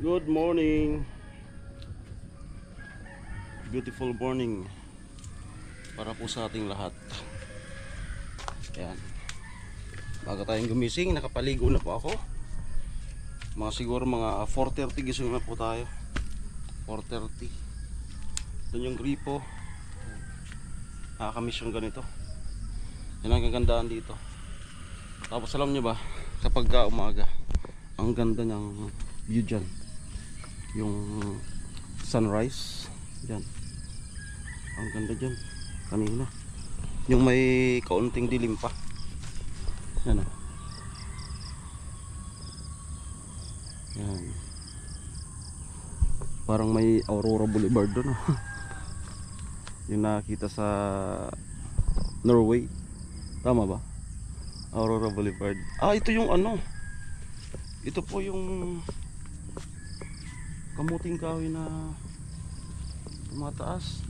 Good morning. Beautiful morning para po sa ating lahat. Ayan. Bago tayong gumising, nakapaligo na po ako. Siguro mga 4:30 gising na po tayo. 4:30. Doon yung gripo. Nakakamiss yung ganito. Yan ang kagandaan dito. Tapos alam nyo ba, kapag umaga, ang ganda ng view dyan. Yung sunrise dyan, ang ganda dyan kanina, yung may kaunting dilim pa yan o. Yan, parang may Aurora Boulevard doon yung nakita sa Norway, tama ba? Aurora Boulevard. Ito yung ito po yung kamuting kahoy na tumataas.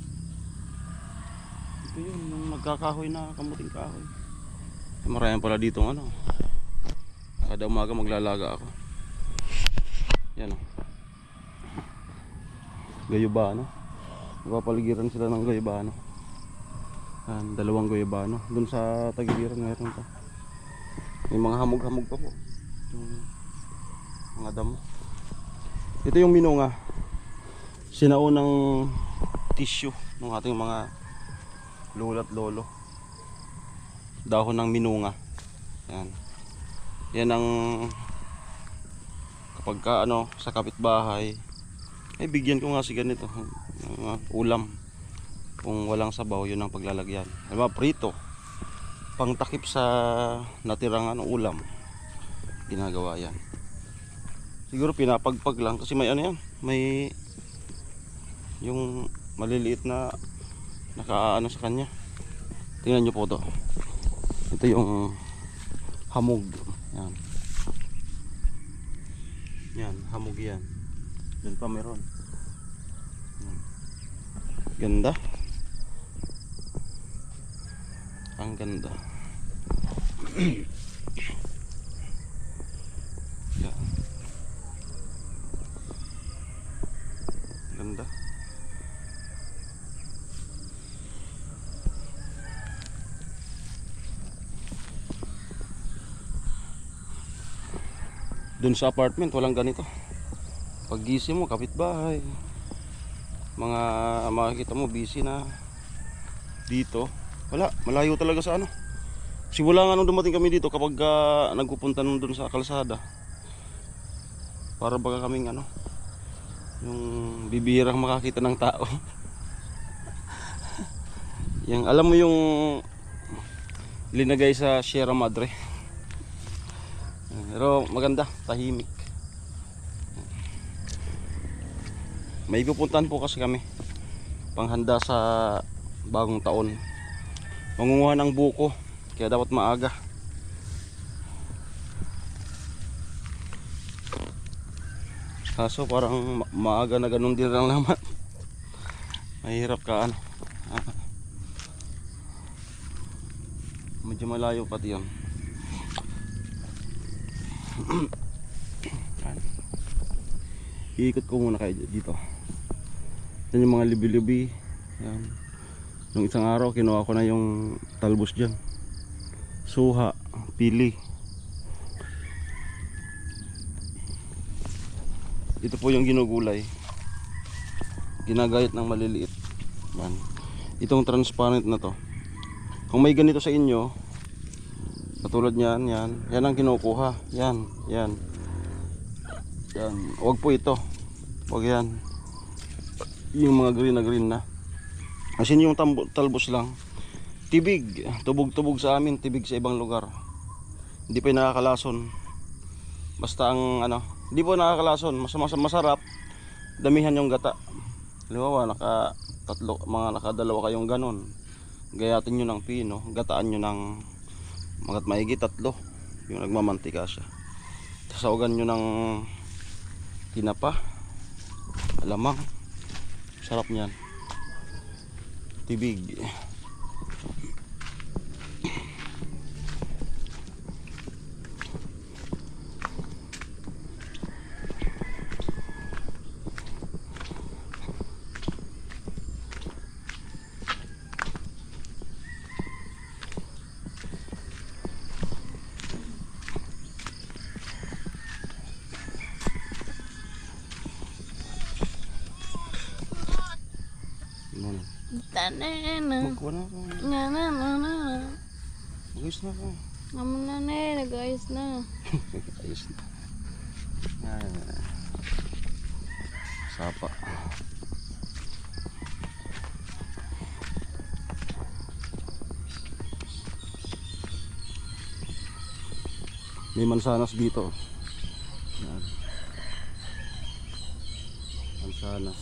Ito yun, yung magkakahoy na kamuting kahoy. Marami pala dito kada umaga maglalaga ako. Yan o, gayubano. Napapaligiran sila ng gayubano. Yan, 2 gayubano. Dun sa tagiliran mayroon pa. May mga hamog-hamog pa po, yung mga damo. Ito yung minunga, sinaunang tissue ng ating mga lolo at lolo. Dahon ng minunga. Yan. Yan ang kapag sa kapitbahay, bigyan ko nga si ganito ulam. Kung walang sabaw, yun ang paglalagyan. Diba, prito, pang takip sa natirang ulam, ginagawa yan. Siguro pinapagpag lang kasi may yan, may yung maliliit na nakaano sa kanya. Tingnan nyo po to. Ito yung hamog. Yan. Yan, hamog yan. Yan pa meron. Yan. Ganda. Ang ganda. Yan. Ganda. Doon sa apartment walang ganito. Paggising mo, kapitbahay, makikita mo busy na. Dito wala, malayo talaga sa simula nga nung dumating kami dito, kapag nagpupunta nung doon sa kalsada, para baga kaming yung bibihirang makakita ng tao. Yung alam mo yung linagay sa Sierra Madre. Pero maganda, tahimik. May pupuntahan po kasi kami panghanda sa bagong taon. Mangunguha ng buko, kaya dapat maaga. Kaso parang maaga na ganun din lang naman. Mahirap ka medyo malayo pati yun. Iikot ko muna kayo dito. Yan yung mga libi-libi. Yan. Nung isang araw kinuha ko na yung talbos dyan. Suha, pili. Ito po yung ginugulay, ginagayat ng maliliit. Yan. Itong transparent na to, kung may ganito sa inyo, katulad niyan, yan ang kinukuha. Yan. Huwag po ito. Huwag yan. Yung mga green na. Asin yung talbos lang. Tibig. Tubog-tubog sa amin, tibig sa ibang lugar. Hindi pa nakakalason. Basta ang hindi po nakakalason. Masarap. Damihan yung gata. Halimbawa, nakadalawa kayong ganon. Gayatin nyo ng pino. Gataan nyo ng maigit 3. Yung nagmamantika siya. Sasawagan nyo ng tinapa, alamang. Sarap niyan. Tibig. Magkuha na ako. Mag-ayos na ako. Nag-ayos na. Ayos na. Sapa. May mansanas dito. Yan. Mansanas.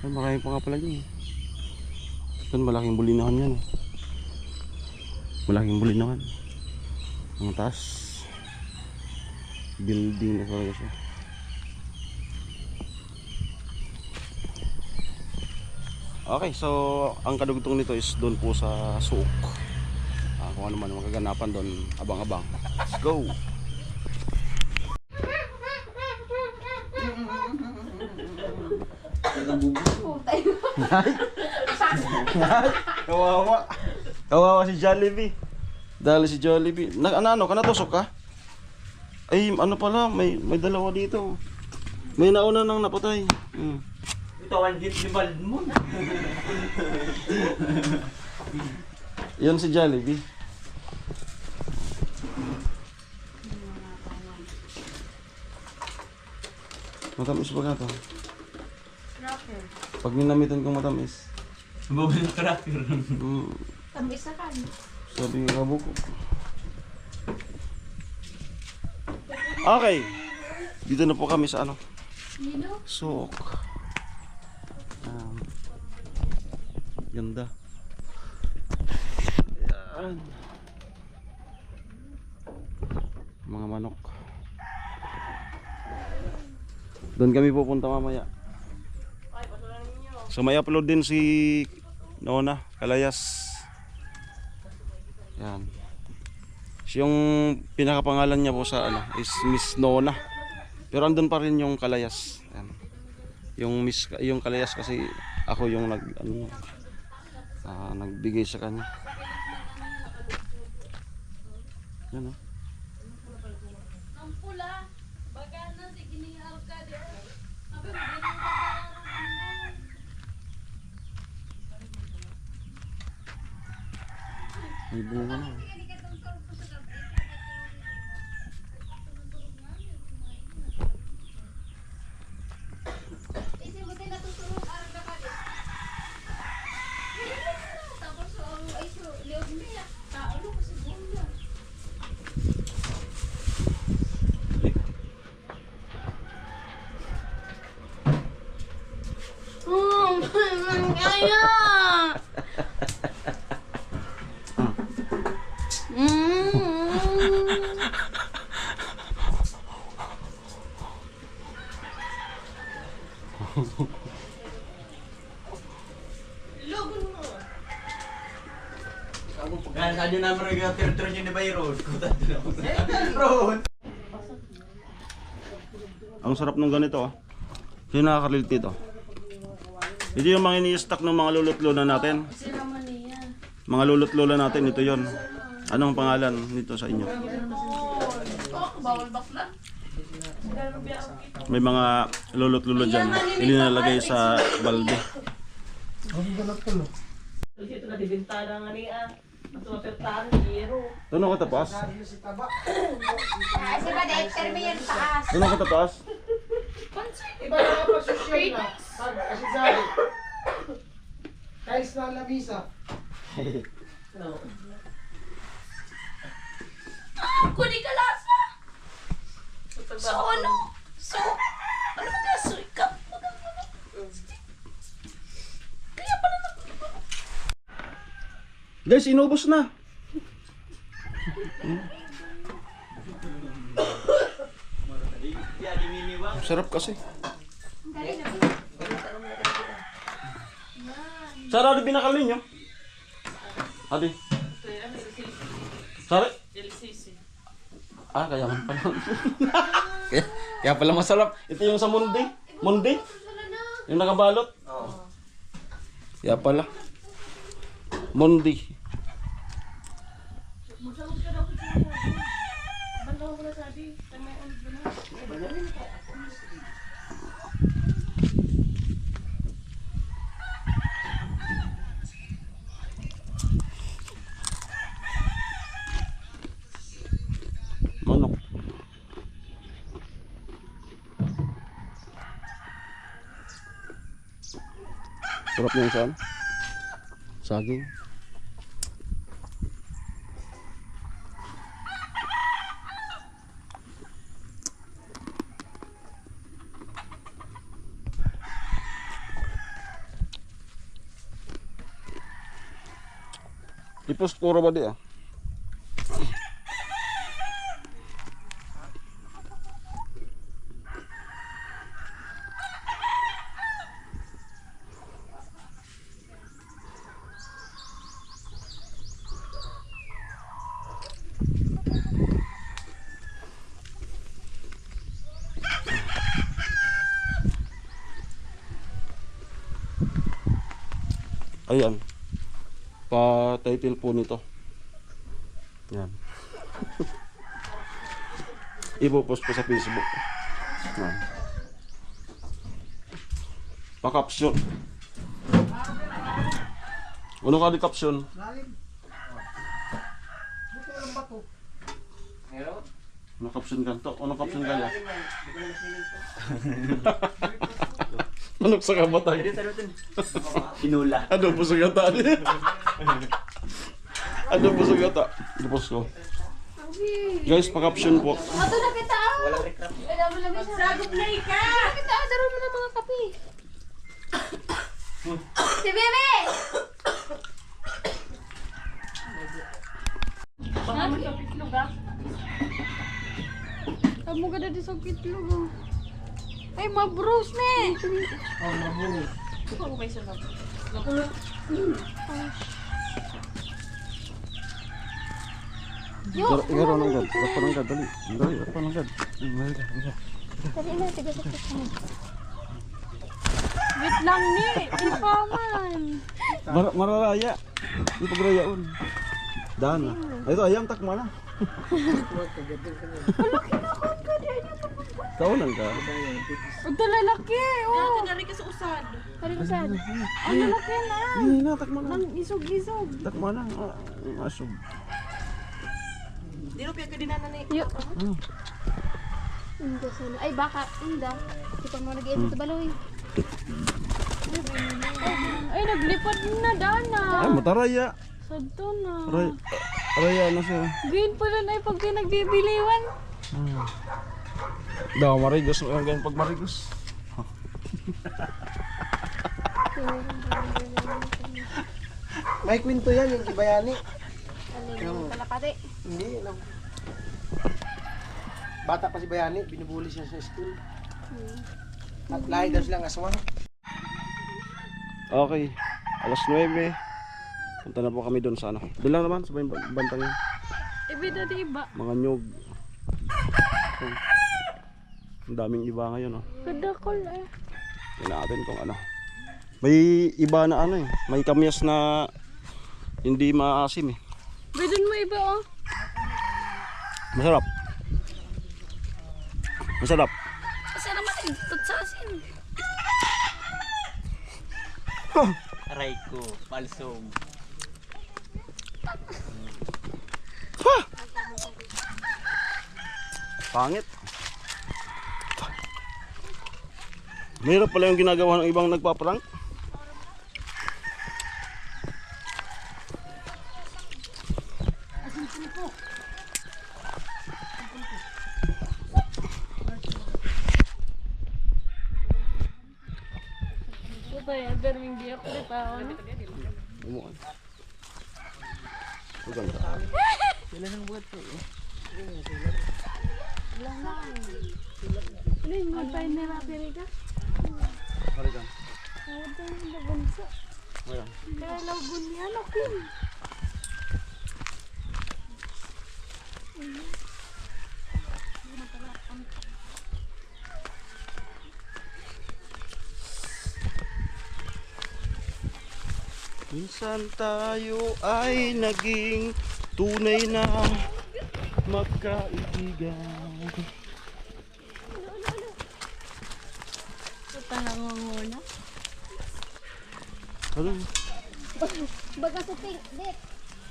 Ay, marami pa nga pala yun. Ito, malaking bulinahan yan. Malaking bulinahan. Ang taas. Building na talaga siya. Okay, so ang kadugtong nito is doon po sa Suok. Kung ano man magaganapan doon, abang-abang. Let's go! Kawawa. Kawawa si Jollibee. Dahil si Jollibee. Ano ka natusok ka? Ay, ano pala, may dalawa dito. May nauna nang napatay. Ito ang gitibal mo na. Yan si Jollibee. Matamis ba ka to? Cracker. Pag ninamitan kong matamis. Bubay na cracker. Tamis na kan. Sabi nga buko. Okay. Dito na po kami sa ano? Suok. Ganda. Yan. Mga manok. Doon kami pupunta mamaya. So may upload din si Nona Kalayas. Yan. Yung pinakapangalan niya po sa ano is Miss Nona. Pero andun pa rin yung Kalayas. Yan. Yung Kalayas kasi ako yung nagbigay sa kanya. Yan, oh. Ang pula, baga na si giningar ka de. Sabi mo May bunga na. Kaya. Kaya sa nyo naman nag-tirtiro nyo ni Bayron. Kutat na ako sa road. Ang sarap ng ganito, oh. Yung nakaka-relate dito. Ito yung mga ini-stock ng mga lulot-lola natin. Mga lulot-lola natin, ito yon. Anong pangalan nito sa inyo? May mga lulot-lola dyan. Ilinalagay sa balde. Ito na dibintana nga niya. Ito mapertahan ni Hero. Doon ako tapas. Kasi ba dahil termi yan taas. Doon ako tapas. Iba na pa social na. Kasi sabi. Kahit na lamisa. Kuni ka lasa. So ano? So, ano ka? So, ikaw. Kaya pala na. Guys, inubos na. Sarap kasi. Sara, di binakal ninyo? Adi. Sari? Kaya man pala. kaya pala masarap. Ito yung sa mundi. Mundi? Yung nakabalot? Oo. Kaya pala. Mundi. Sarap niyan saan? Saging. Ipost ko ba di ah? Ayan. Pa-title po nito. Yan. Ipopost po sa Facebook. Yan. Pa-caption. Ano ka di caption? Ano caption ka to? Ano caption ka niya? Manok sa kabatay. Sinula. Ano po sa gata? Ano po sa gata? Ipopost ko. Guys, pa-caption po. Ato na kita ah. Walang recraft. Sagop na ika. Kita daro mo na mga kape. Si Bebe. Baka mo sa pitlog ah. Kamu gada di sakit lu. Ay, mabrus ne. Ako may sunod. Ikaw nang gad. Dapat nang gad. Dali. Dali. Dapat nang gad. Tadi na tiga sakit. Wait lang ni. Ipaman. Mararaya. Di pagrayaon. Dana. Ito ayam tak mana? Kaunan ka. Ito lalaki. Oh. Dari ka sa usad. Hari ko sad. Ang lalaki na. Ini na tak mana? Nang isog-isog. Tak mana? Asog. Di ro ka dinana ni. Yo. Inda sana. Ay baka inda. Di pa mo nag-edit baloy. Ay naglipad na dana. Ay mataraya. Sadto na. Raya na siya. Green pala na pag nagbibiliwan. Daw marigos ang ganyan pag marigos. May kwento yan yung Bayani. Alin kalapate. Hindi, ano. Bata pa si Bayani, binubuli siya sa school. At lahi daw silang aswang. Okay. Alas 9. Punta na po kami doon sa ano. Doon lang naman sa bantang yun. Iba dati iba. Mga nyug. Ang daming iba ngayon oh. Kadakol eh. Tingnan natin kung ano. May iba na ano eh. May kamyas na hindi maasim eh. Bidon mo iba oh. Masarap. Masarap. Kasi naman itot sa asin. Aray ko, palsong. Pangit. Mahirap pala yung ginagawa ng ibang nagpaprank. Ito ya, pero hindi ako di pa ako. Umuan. Maganda. Ano yung magpain na rapiri ka? Halikan. Tawad ka ng labunso. Ayan. Kaya labun yan ako. Minsan tayo ay naging tunay na magkaibigan. Ito nangunguna. Ano? Baga sa ping, Dick.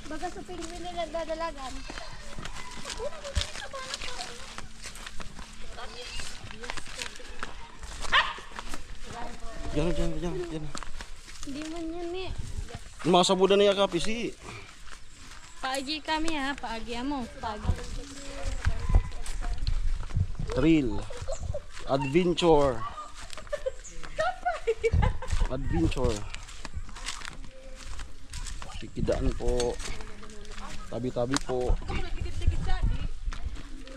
Baga sa ping nila dadalagan. Diyan, diyan, diyan, diyan. Hindi man yan eh. Mga sabuda na yakap, isi. Paagi kami ha, paagi mo. Paagi. Thrill. Adventure. Adventure. Kikidaan po. Tabi-tabi po.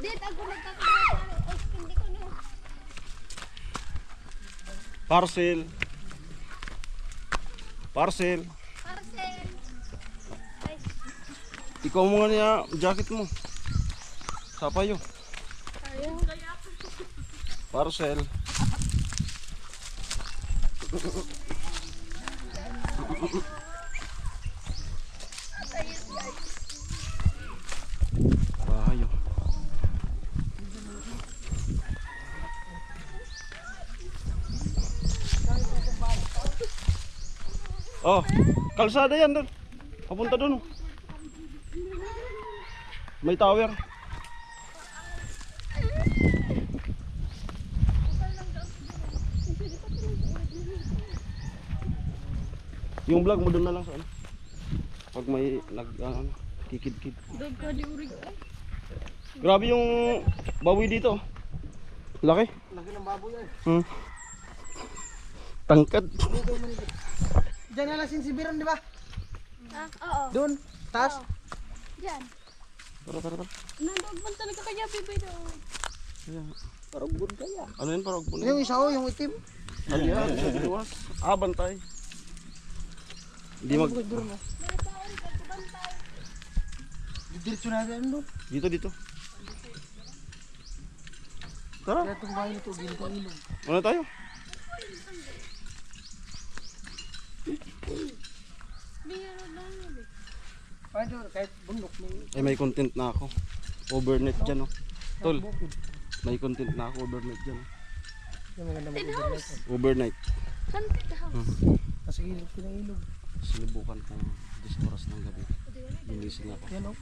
Dit, ako nagkakaroon. Hindi ko no. Parcel. Parcel. Parcel. Ay, Ikaw mo nga niya, jacket mo. Sapayo. ayaw. Parcel. Pahayo. Oh, kalsada yan doon. Papunta doon. Oh. May tower. Yung vlog mo doon na lang sa ano. Pag may kikid-kid. Dog ka di urig. Grabe yung baboy dito. Laki. Laki ng baboy ay. Tangkad. Diyan na lang sinsibiran, di ba? Ah, oo. Doon, taas. Diyan. Tara, tara, tara. Nandog man talaga kaya bibay daw. Parang good kaya. Ano yun? Parang puno. Yung isa yung itim. Ano yan? Sa diwas. Ah, bantay. Hindi mag... Diretso natin doon. Dito, dito. Tara. Kaya itong bahay nito, ginto ilog. Ano tayo? Paano kahit bundok may Eh, may content na ako. Overnight dyan, oh. Tol, bukid. may content na ako. Overnight dyan, oh. Yung maganda mag-overnight. Overnight. Haunted house. Kasi ilog ko ng ilog. Sinubukan kong 10 oras ng gabi. Ginising ako. Yan o.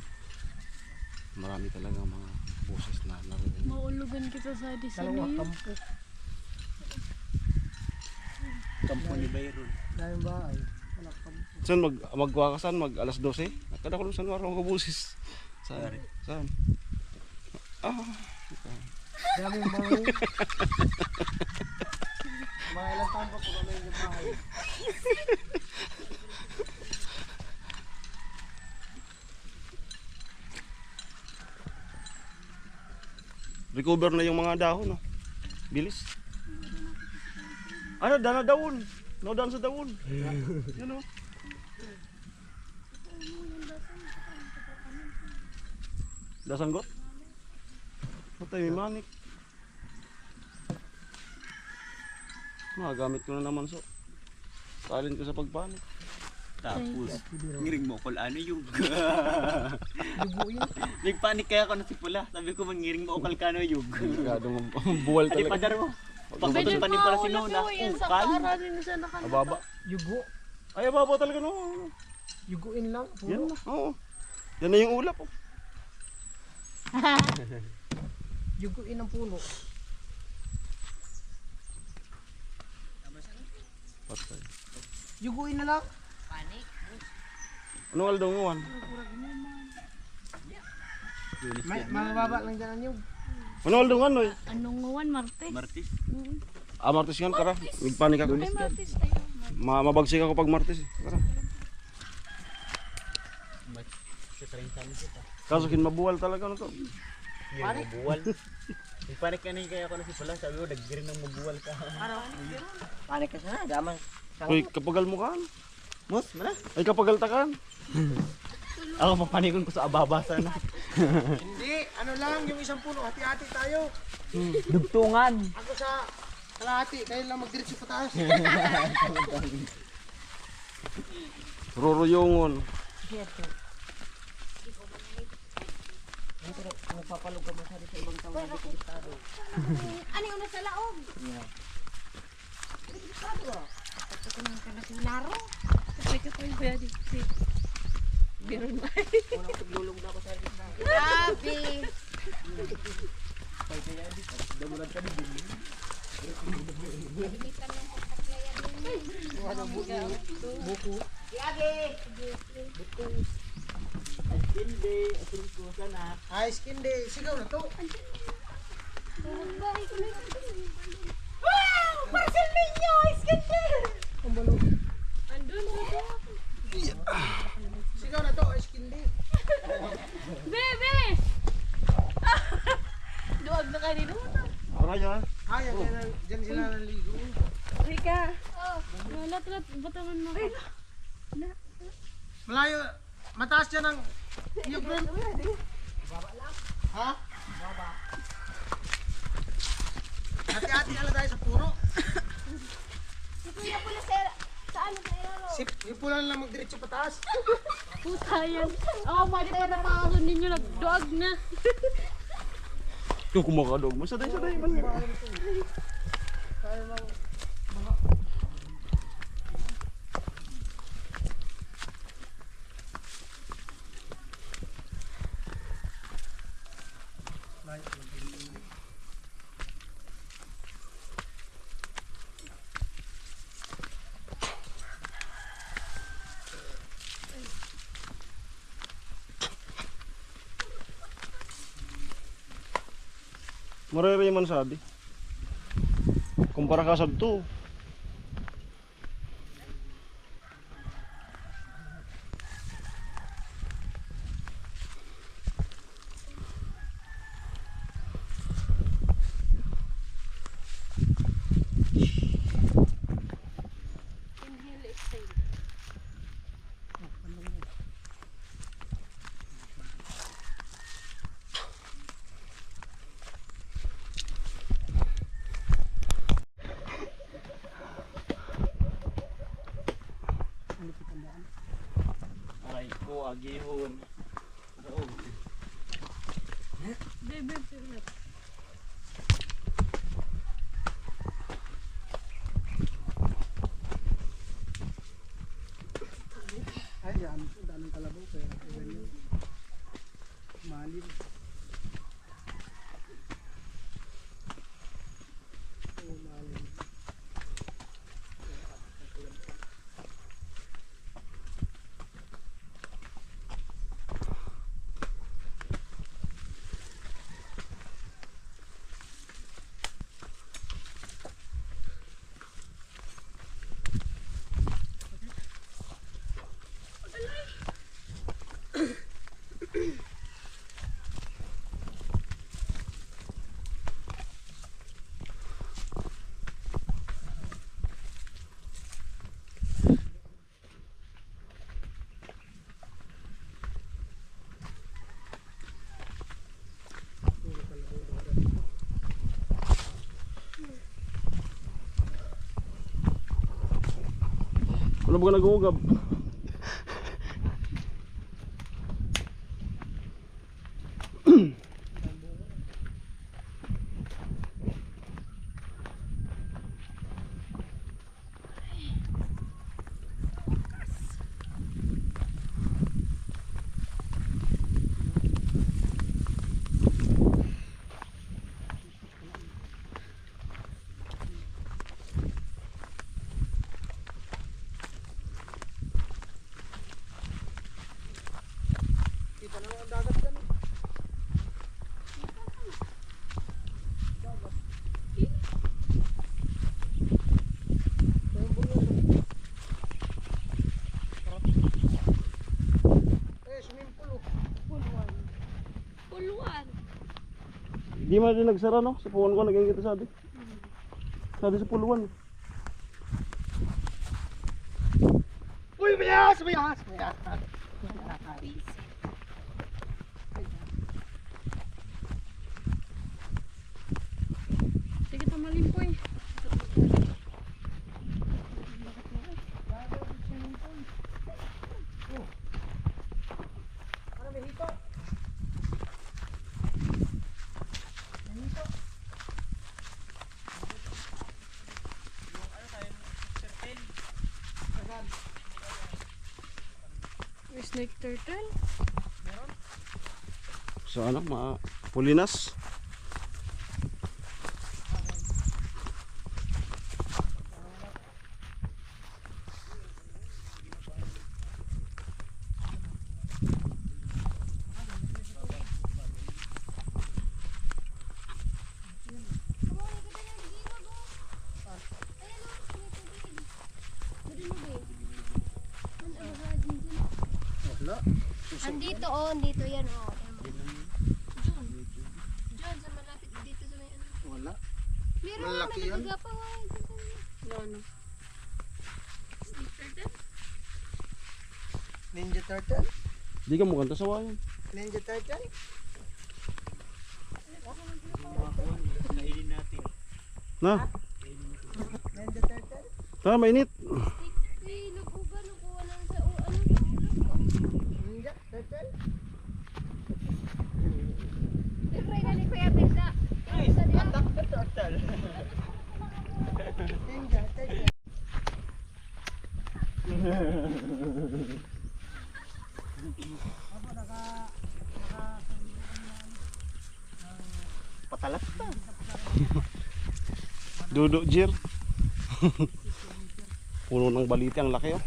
Marami talaga mga boses na narinig. Maulugan kita sa Dalawa, Disney. kampo. Kampo ni Bayron. Daming bahay. Wala kampo. Saan magwakasan? Mag alas 12? Kada ko saan wala akong kabusis. Saan? Saan? Ah, Daming bahay. Mga ilang taon pa po kami yung bahay. recover na yung mga dahon, oh. Bilis. Ano, dana dahon. No daan sa dahon. Yun, oh. Dasanggot? Patay, may manik. Gamit ko na naman, so. Talent ko sa pagpanik. Tapos, ngiring mo ko ano yung... Dugo yun. Nagpanik kaya ako na si Pula. Sabi ko mangiring mo ukal kano yung... Gadong buwal Ali talaga. padar mo. Pagkabot pa ni para si Nona. Yan sa Ukal. paranin sa nakanata. Ababa. Yugo. Ay, ababa talaga, no. Yuguin lang. Yan Puro. na, oo. Yan na yung ulap, oh. Yuguin ang puno. Patay. Yuguin na lang. Ano aldong uwan? May mababa lang dyan ang yug. Ano aldong ano, eh? Anong ngawan, Martes? Martis. Ah, Martes yan, tara. Nagpanik ako. Ay, Martes tayo. Mabagsik ako pag Martes, eh. Tara. Sa 30 anos ito. Kaso mabuwal talaga, ano to. Ngiring mo buwal. Nagpanik ka na kaya ako na si Pula. Sabi ko, naggiring ng mabuwal ka. Panik ka sana. Daman. Uy, kapagal mo kan. Mos, mana? Ay, kapagal takan. Ako mapanikon ko sa ababa sana. Hindi. Ano lang. Yung isang puno. Hati-hati tayo. Dugtungan. Ako sa kalahati. Kayo lang magdiretso pa taas. Ruruyungon. Nagpapalog ka masyado sa ibang tao. Hindi ko bistado. Ano yung nasa laog? Ito ko nang kanasinaro. Kapag ka ko yung pwede. Biron ba? Unang paglulong na ako sa gitna. Grabe. Damulan ka din. Hindi pa lang sa taklayan. Buku. Ay, skin day. Sigaw na to. Bahay ko na ito. Parcel ninyo! Skin day! Andun ba ito? Sigaw na to. Ay, skin day. Bebe! Duwag na kanino. Araya. Ay, dyan sila naligo. Rika. Lat-lat, batangan mo. Malayo. Mataas dyan ang niyog-rin. Ha? Hati-hati na lang tayo sa puro. Si Kuya pula sa ano sa iraro? Yung pula lang magdiretso pataas. Puta yan. Ako mali pa napakasun ninyo. Nagduag na. Yung kumakadog mo. Saday. Man. Marere man sabi. Kumpara ka sa to. Aray ko, agihon. Bebe, bebe. Ay, yan. Daming kalabaw. Kaya ganyan. Malim. Malim. Ano ba ka nag-uugab? Kita na ang dagat dyan. Swimming pool. Puluan. Di man din nagsara no? Sa puwan ko naging kita sabi. Sabi sa puluan. Uy, mayas! Mayas! Mayas! Sige, tamalimpoy. Ano may hito? May snake turtle. Sa ano, Pulinas. Andito oh, andito yan oh. Diyan sa malapit dito sa may ano. Wala. Meron Malaki may yan. nagagapaw. Ano? Ninja Turtle? Di ka mukhang tasawayan. Ninja Turtle? Kainin natin. Na, Ninja Turtle? tara mainit. Eh, naguga nakuha lang sa ano sa ulo. Ninja Turtle? Try na ni Kuya Pesa. Attack the Turtle. Ninja Turtle. Patalas pa. Dudo Jir. Puno ng baliti, ang laki oh.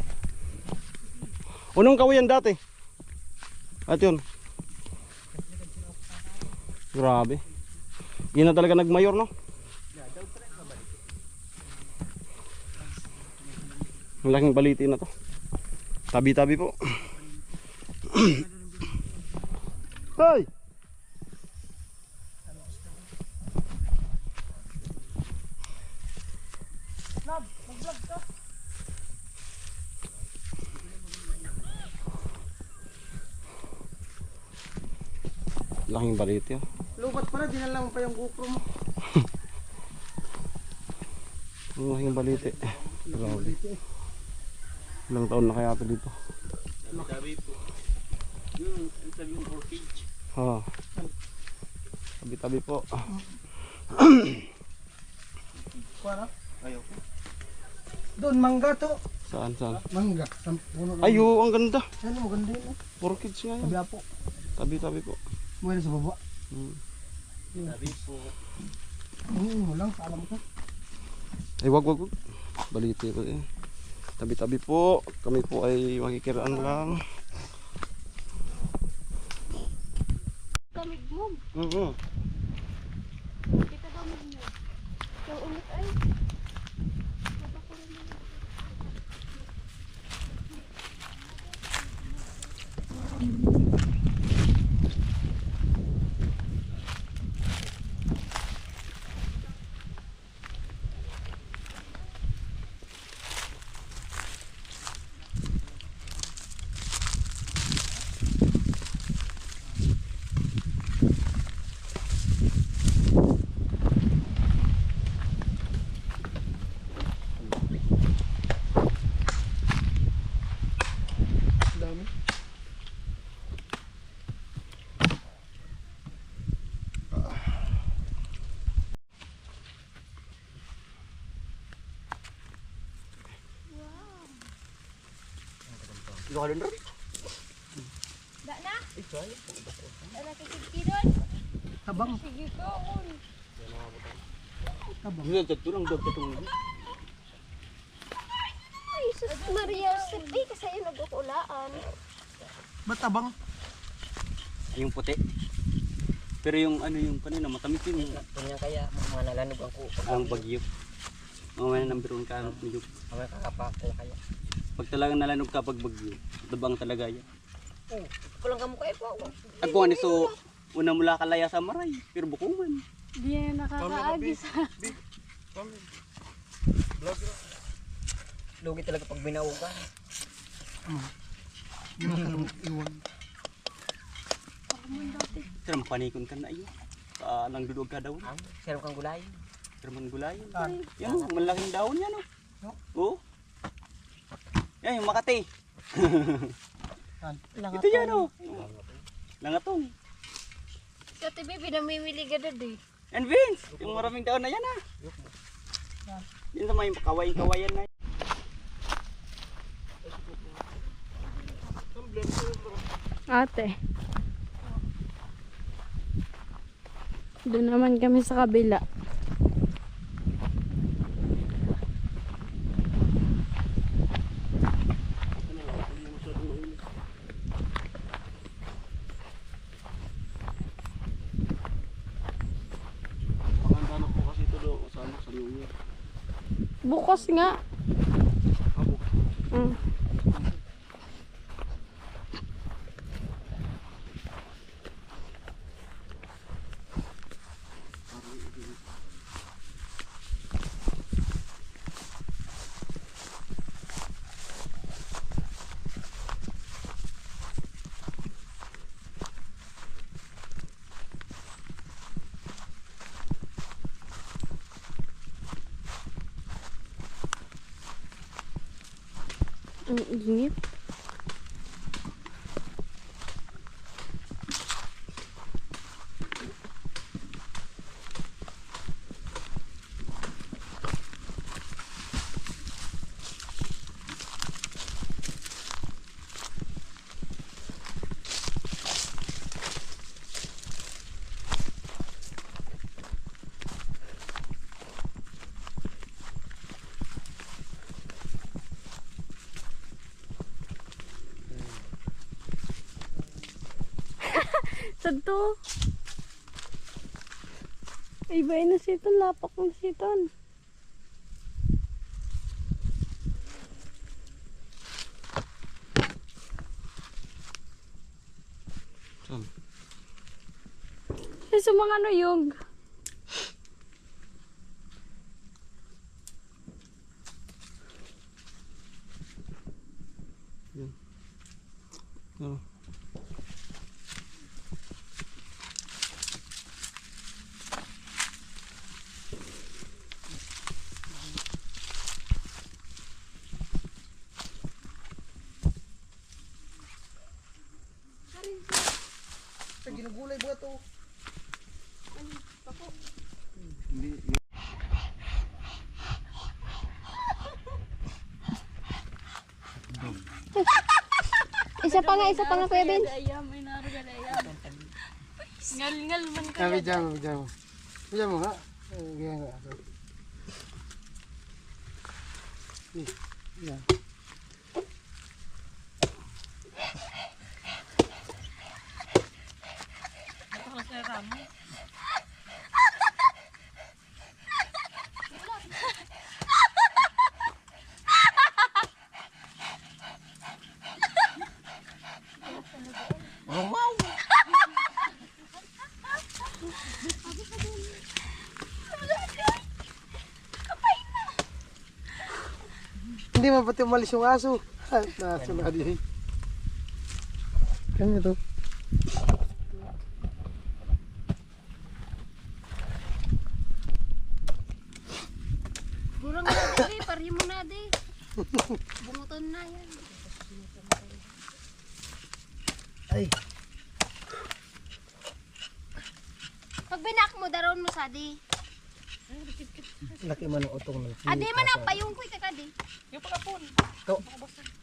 Unong kawayan dati? At yun. Grabe. Yun na talaga nagmayor no? Malaking baliti na to. Tabi-tabi po. Hoy! Laking baliti oh. Lubat pala, dinala mo pa yung GoPro mo. Laking baliti. Grabe. Ilang taon na kaya ito dito? Sabi po. Sabi yung orchid. Ha. Tabi-tabi po. Kuha Ayaw ko. Doon, mangga to. Saan? Mangga. Puno ng- Ayo, ang ganda. Ano, maganda yun. Orchids nga Sabi yan. apo. Tabi-tabi po. Buhay na sa baba. Hmm. Sabi po. Mo lang, paalam mo to. Ay, wag. Baliti po eh. Tabi-tabi po. Kami po ay makikiraan lang. Kamig mo. Kita kamig mo. Yung ulit ay. Dami. Ikaw ka doon rin? Da na? Da na kikidon. Tabang. Sige ko. Tabang. Hindi, tutulong daw tutulong. Ay, sus Maria Josep. Ay, kasi yun nagkukulaan. Ba't tabang? Yung puti. Pero yung ano yung kanina matamis yun. Ganyan kaya mga nalanog ang kuko. Ang bagyo. Mamaya number 1 ka medyo. Mga kakapako kaya. Pag talagang nalanog ka pag bagyo, dabang talaga yan. Kulang ka mo kayo po. Ako ano so una mula kalaya sa maray, pero bukuman. Di na nakakaagis. Lugi talaga pag binaugan. Iwan. Pero panikon ka na iyo. Nang dudog ka daw. Ang sarap kang gulay. Pero man gulayan. Ah. Yan, malaking daon yan oh. Oo. Yan yung Makati. Ito yan oh. Langatong. Sa TV, pinamimili ka doon eh. And Vince, yung maraming daon na yan ah. Yan sa may kawayan na. Ate. Doon naman kami sa kabila. Maganda na po kasi ito do sa New Year. Bukas nga. Mm. Ang init. Santo. Ay, ba na siton? Lapak ng siton. Saan? Ay, sa mga ano yung... Ano? Ginugulay ba ito? Isa pa nga, Kuya Ben. Ayam, may naroon ayam. Ngal-ngal man ka. Kami jam. Jam mo nga. Ganyan nga. Yan. Hindi man pati umalis yung aso. Nasa na din. Kanya to. Burang na di, pari mo na di. Bunguton na yan. Ay. Pag binak mo, daron mo sa di. Laki man ang utong ng Adi man ang payong ko ka di. to.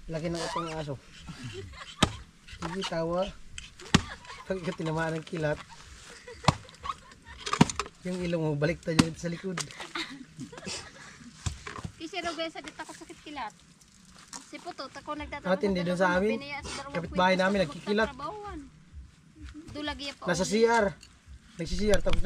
Laki ng utong ng aso. Sige tawa. Pag ikaw tinamaan ng kilat, yung ilong mo balik tayo sa likod. Kasi Robes, sa dito ako sakit kilat. Si Puto, ako nagtatrabaho. Atin din sa amin. Kapitbahay namin nagkikilat. Dulagi po. Nasa CR. Nagsi-CR tapos